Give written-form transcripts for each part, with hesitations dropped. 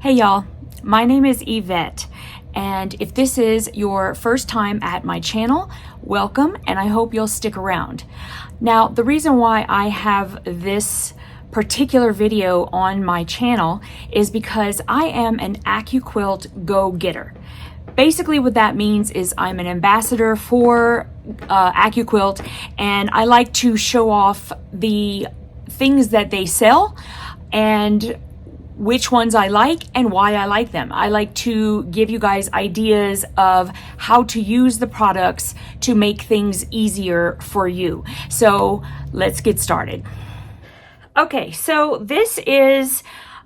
Hey y'all, my name is Yvette, and if this is your first time at my channel, welcome, and I hope you'll stick around. Now, the reason why I have this particular video on my channel is because I am an AccuQuilt GO getter. Basically what that means is I'm an ambassador for AccuQuilt, and I like to show off the things that they sell and which ones I like and why I like them. I like to give you guys ideas of how to use the products to make things easier for you. So let's get started. Okay, so this is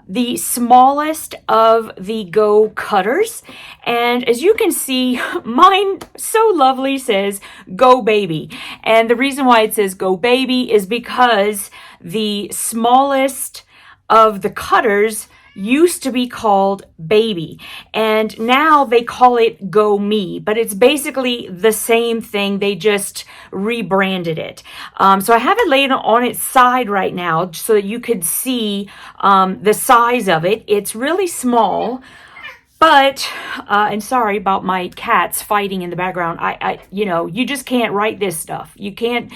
the smallest of the GO cutters, and as you can see, mine so lovely says Go Baby, and the reason why it says Go Baby is because the smallest of the cutters used to be called Baby, and now they call it GoMe, but it's basically the same thing. They just rebranded it. So I have it laid on its side right now so that you could see the size of it. It's really small, but and sorry about my cats fighting in the background. You know, you just can't write this stuff. You can't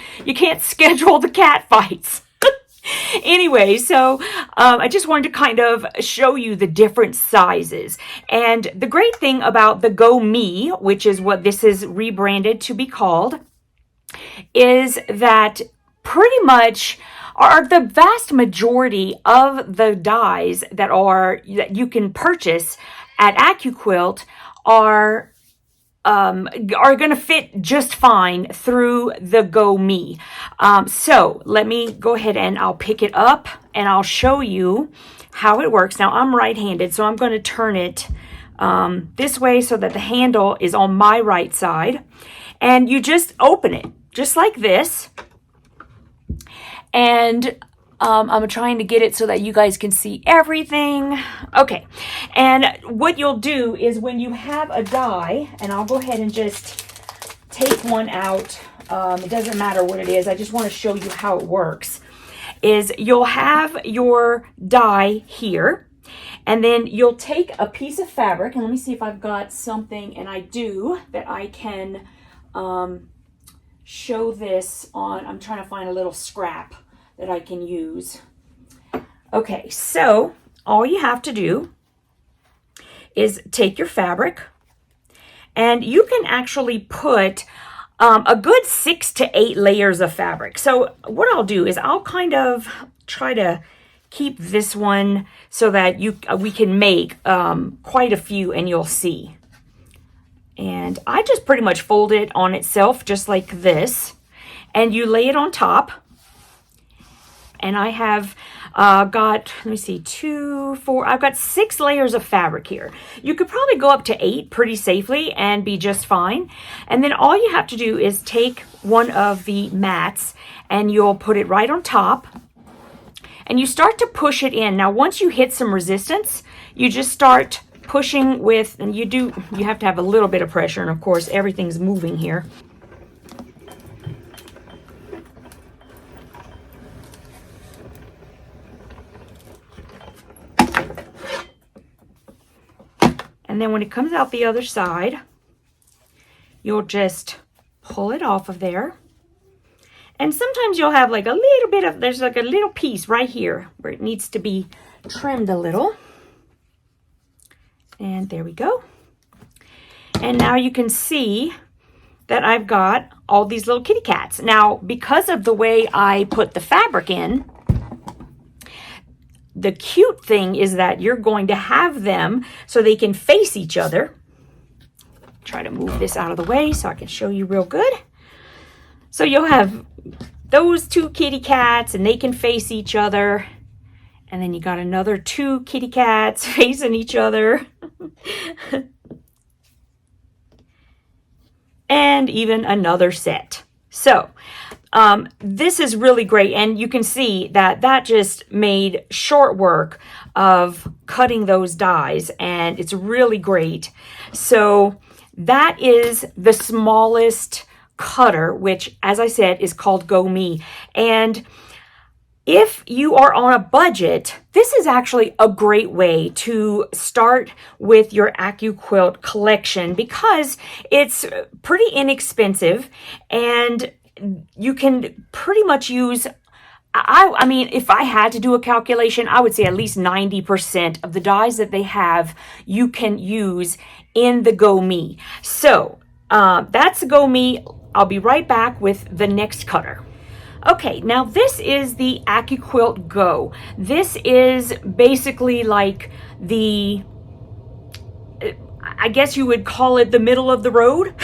schedule the cat fights. Anyway, so I just wanted to kind of show you the different sizes. And the great thing about the GoMe, which is what this is rebranded to be called, is that pretty much are the vast majority of the dies that you can purchase at AccuQuilt are going to fit just fine through the GoMe. So let me go ahead and I'll pick it up and I'll show you how it works. Now I'm right-handed, so I'm going to turn it this way so that the handle is on my right side. And you just open it just like this. And I'm trying to get it so that you guys can see everything. Okay, and what you'll do is when you have a die, and I'll go ahead and just take one out. It doesn't matter what it is. I just want to show you how it works. Is you'll have your die here, and then you'll take a piece of fabric, and let me see if I've got something, and I do, that I can show this on. I'm trying to find a little scrap that I can use. Okay, so all you have to do is take your fabric, and you can actually put a good 6 to 8 layers of fabric. So what I'll do is I'll kind of try to keep this one so that we can make quite a few, and you'll see. And I just pretty much fold it on itself just like this, and you lay it on top. And I have got, let me see, 2, 4, I've got 6 layers of fabric here. You could probably go up to 8 pretty safely and be just fine. And then all you have to do is take one of the mats and you'll put it right on top. And you start to push it in. Now, once you hit some resistance, you just start pushing with, and you have to have a little bit of pressure. And of course, everything's moving here. And then when it comes out the other side, you'll just pull it off of there. And sometimes you'll have like a little bit of, there's like a little piece right here where it needs to be trimmed a little. And there we go. And now you can see that I've got all these little kitty cats. Now, because of the way I put the fabric in, the cute thing is that you're going to have them so they can face each other. Try to move this out of the way so I can show you real good. So you'll have those 2 kitty cats and they can face each other. And then you got another 2 kitty cats facing each other. And even another set. So this is really great, and you can see that just made short work of cutting those dies, and it's really great. So that is the smallest cutter, which, as I said, is called GoMe. And If you are on a budget, this is actually a great way to start with your AccuQuilt collection because it's pretty inexpensive and you can pretty much use, I mean, if I had to do a calculation, I would say at least 90% of the dies that they have, you can use in the GoMe. So that's the GoMe. I'll be right back with the next cutter. Okay, now this is the AccuQuilt GO. This is basically like the, I guess you would call it the middle of the road.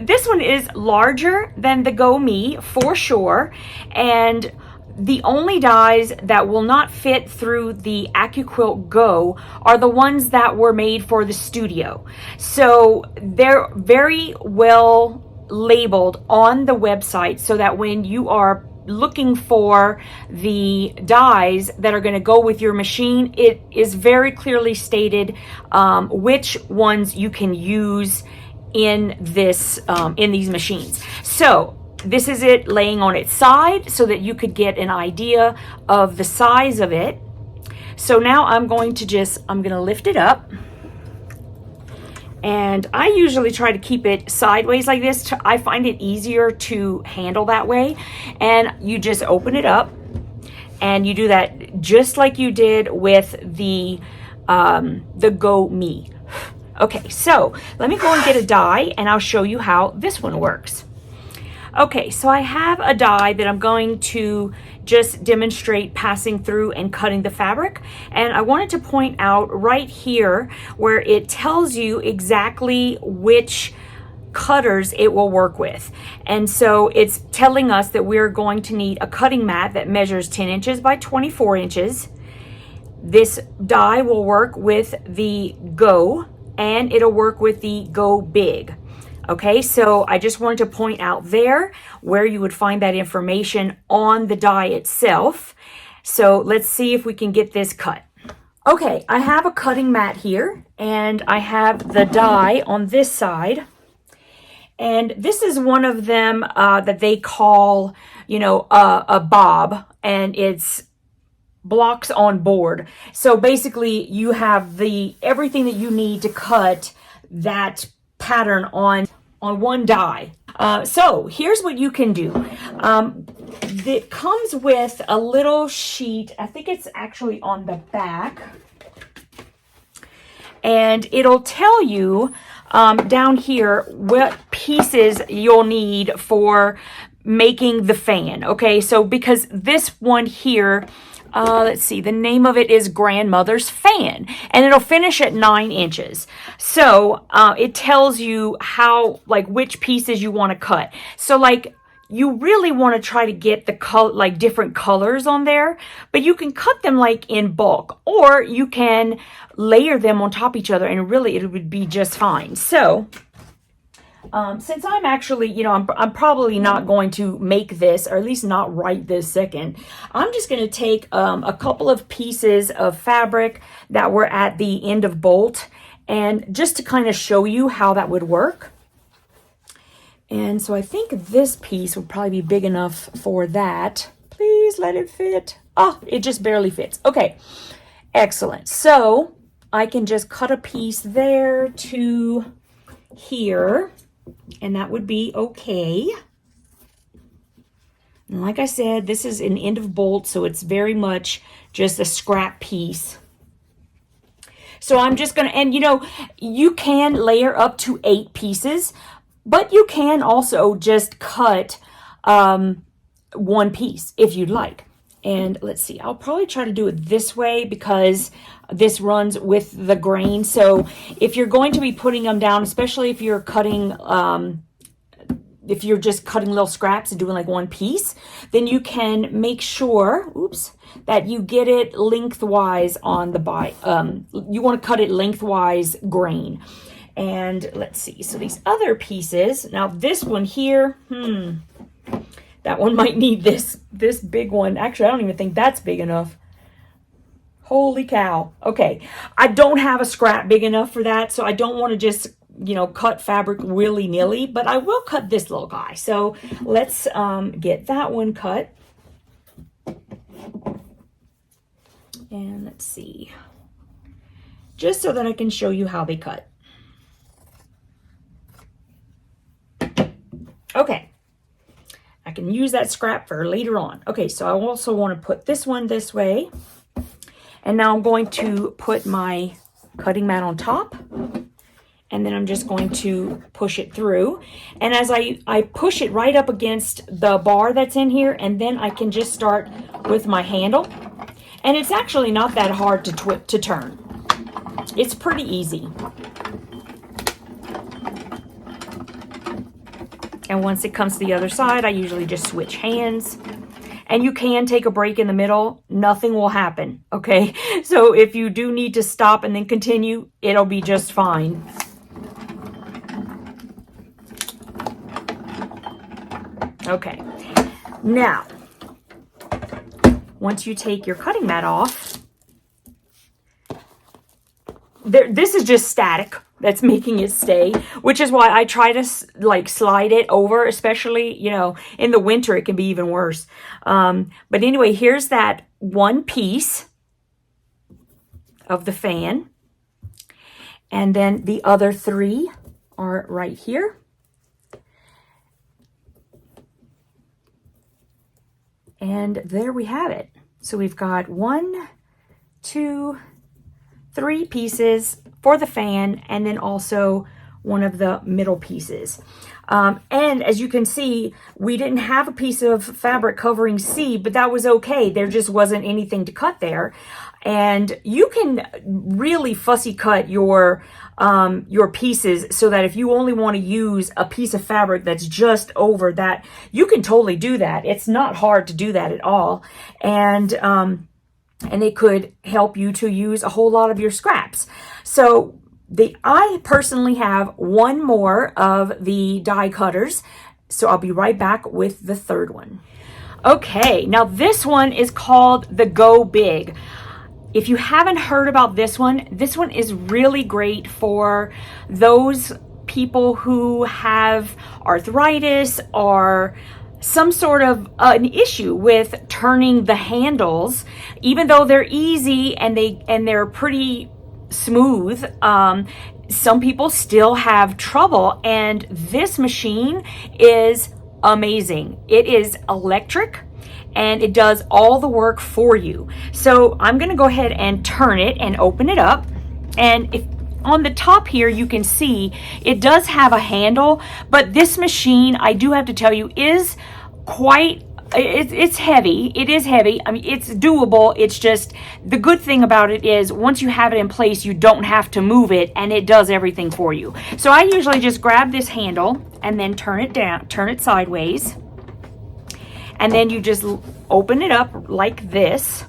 This one is larger than the GoMe for sure, and the only dies that will not fit through the AccuQuilt GO are the ones that were made for the studio. So they're very well labeled on the website so that when you are looking for the dies that are going to go with your machine, it is very clearly stated which ones you can use in this in these machines. So this is it laying on its side so that you could get an idea of the size of it. So now I'm going to lift it up. And I usually try to keep it sideways like this. I find it easier to handle that way. And you just open it up and you do that just like you did with the GoMe. Okay, so let me go and get a die and I'll show you how this one works. Okay, so I have a die that I'm going to just demonstrate passing through and cutting the fabric. And I wanted to point out right here where it tells you exactly which cutters it will work with. And so it's telling us that we're going to need a cutting mat that measures 10 inches by 24 inches. This die will work with the Go and it'll work with the Go Big. Okay, so I just wanted to point out there where you would find that information on the die itself. So let's see if we can get this cut. Okay, I have a cutting mat here and I have the die on this side. And this is one of them that they call, you know, a bob, and it's blocks on board. So basically you have everything that you need to cut that pattern on one die. So here's what you can do. It comes with a little sheet. I think it's actually on the back. And it'll tell you down here what pieces you'll need for making the fan. Okay, so because this one here, let's see, the name of it is Grandmother's Fan, and it'll finish at 9 inches. So it tells you how, like, which pieces you want to cut. So like, you really want to try to get the different colors on there, but you can cut them like in bulk, or you can layer them on top of each other, and really it would be just fine. So since I'm actually, you know, I'm probably not going to make this, or at least not right this second, I'm just going to take a couple of pieces of fabric that were at the end of bolt, and just to kind of show you how that would work. And so I think this piece would probably be big enough for that. Please let it fit. Oh, it just barely fits. Okay, excellent. So I can just cut a piece there to here, and that would be okay. And like I said, this is an end of bolt, so it's very much just a scrap piece. So I'm just gonna, and you know, you can layer up to 8 pieces, but you can also just cut one piece if you'd like. And let's see, I'll probably try to do it this way because this runs with the grain. So if you're going to be putting them down, especially if you're cutting, if you're just cutting little scraps and doing like one piece, then you can make sure, oops, that you get it lengthwise on the you want to cut it lengthwise grain. And let's see, so these other pieces, now this one here, that one might need this big one. Actually, I don't even think that's big enough. Holy cow. Okay, I don't have a scrap big enough for that, so I don't want to just, you know, cut fabric willy-nilly, but I will cut this little guy. So let's get that one cut. And let's see, just so that I can show you how they cut. Okay, I can use that scrap for later on. Okay, so I also want to put this one this way. And now I'm going to put my cutting mat on top. And then I'm just going to push it through. And as I push it right up against the bar that's in here, and then I can just start with my handle. And it's actually not that hard to turn. It's pretty easy. And once it comes to the other side, I usually just switch hands. And you can take a break in the middle. Nothing will happen, okay? So if you do need to stop and then continue, it'll be just fine. Okay, now, once you take your cutting mat off, this is just static that's making it stay, which is why I try to like slide it over, especially, you know, in the winter, it can be even worse. But anyway, here's that one piece of the fan. And then the other three are right here. And there we have it. So we've got 1, 2, 3 pieces for the fan, and then also one of the middle pieces. And as you can see, we didn't have a piece of fabric covering C, but that was okay. There just wasn't anything to cut there. And you can really fussy cut your pieces so that if you only want to use a piece of fabric that's just over that, you can totally do that. It's not hard to do that at all. And it could help you to use a whole lot of your scraps. So I personally have one more of the die cutters. So I'll be right back with the third one. Okay, now this one is called the Go Big. If you haven't heard about this one is really great for those people who have arthritis or some sort of an issue with turning the handles. Even though they're easy and they're pretty smooth, some people still have trouble, and this machine is amazing. It is electric and it does all the work for you. So I'm gonna go ahead and turn it and open it up. And if on the top here, you can see it does have a handle, but this machine, I do have to tell you, is quite, it's heavy. It is heavy. I mean, it's doable. It's just, the good thing about it is once you have it in place, you don't have to move it, and it does everything for you. So I usually just grab this handle and then turn it down, turn it sideways. And then you just open it up like this.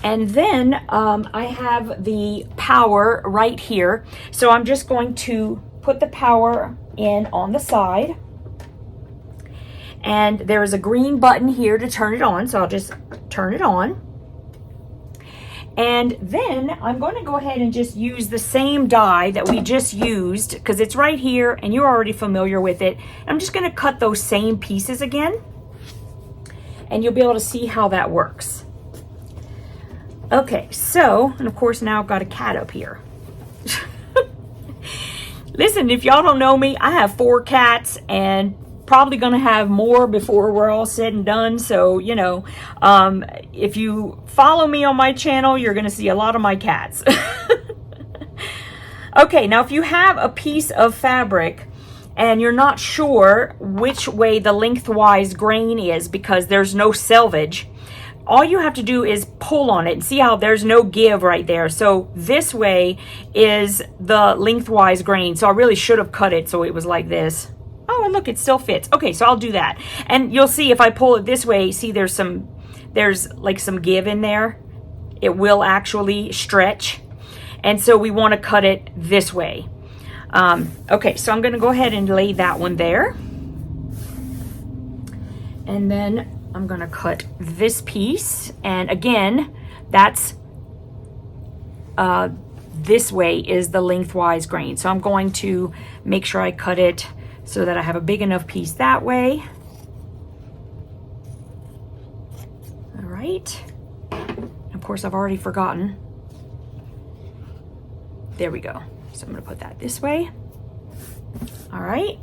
And then I have the power right here. So I'm just going to put the power in on the side. And there's a green button here to turn it on. So I'll just turn it on. And then I'm going to go ahead and just use the same die that we just used, because it's right here and you're already familiar with it. I'm just going to cut those same pieces again. And you'll be able to see how that works. Okay, so, and of course now I've got a cat up here. Listen, if y'all don't know me, I have 4 cats and probably gonna have more before we're all said and done. So, you know, if you follow me on my channel, you're gonna see a lot of my cats. Okay, now if you have a piece of fabric and you're not sure which way the lengthwise grain is because there's no selvage, all you have to do is pull on it and see how there's no give right there. So this way is the lengthwise grain. So I really should have cut it so it was like this. Oh, and look, it still fits. Okay, so I'll do that. And you'll see if I pull it this way, see there's like some give in there. It will actually stretch. And so we want to cut it this way. Okay, so I'm going to go ahead and lay that one there. And then I'm going to cut this piece. And again, that's this way is the lengthwise grain. So I'm going to make sure I cut it so that I have a big enough piece that way. All right. Of course, I've already forgotten. There we go. So I'm going to put that this way. All right.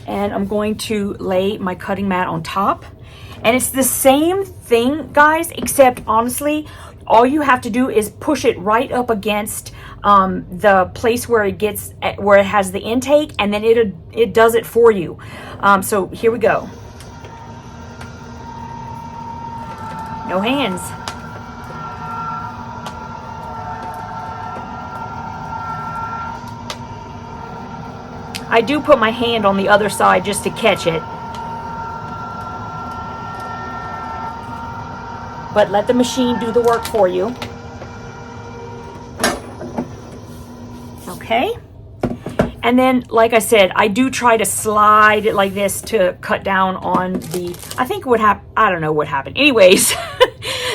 And I'm going to lay my cutting mat on top. And it's the same thing, guys, except honestly, all you have to do is push it right up against the place where it gets, where it has the intake, and then it does it for you. So here we go. No hands. I do put my hand on the other side just to catch it. But let the machine do the work for you. Okay. And then, like I said, I do try to slide it like this to cut down on the, I think what happened, I don't know what happened. Anyways,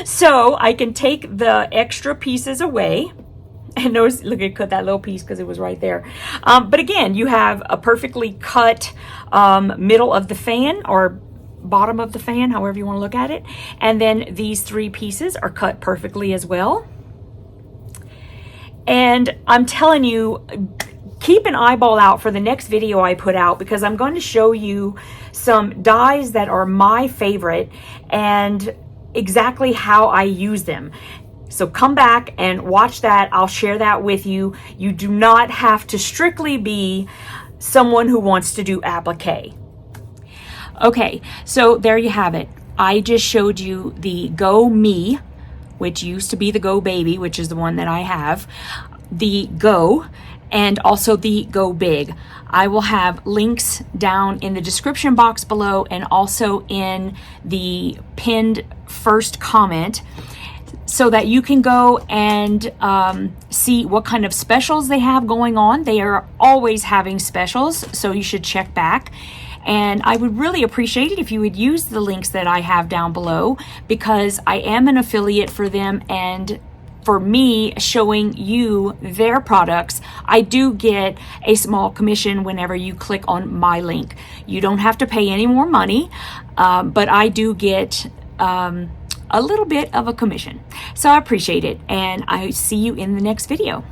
so I can take the extra pieces away. And notice, look, I cut that little piece because it was right there. But again, you have a perfectly cut middle of the fan, or bottom of the fan, however you want to look at it. And then these three pieces are cut perfectly as well. And I'm telling you, keep an eyeball out for the next video I put out, because I'm going to show you some dies that are my favorite and exactly how I use them. So come back and watch that. I'll share that with you. You do not have to strictly be someone who wants to do applique. Okay, so there you have it. I just showed you the GoMe, which used to be the Go Baby, which is the one that I have, the Go, and also the Go Big. I will have links down in the description box below and also in the pinned first comment, so that you can go and see what kind of specials they have going on. They are always having specials, so you should check back. And I would really appreciate it if you would use the links that I have down below, because I am an affiliate for them, and for me showing you their products, I do get a small commission whenever you click on my link. You don't have to pay any more money, but I do get a little bit of a commission. So I appreciate it, and I see you in the next video.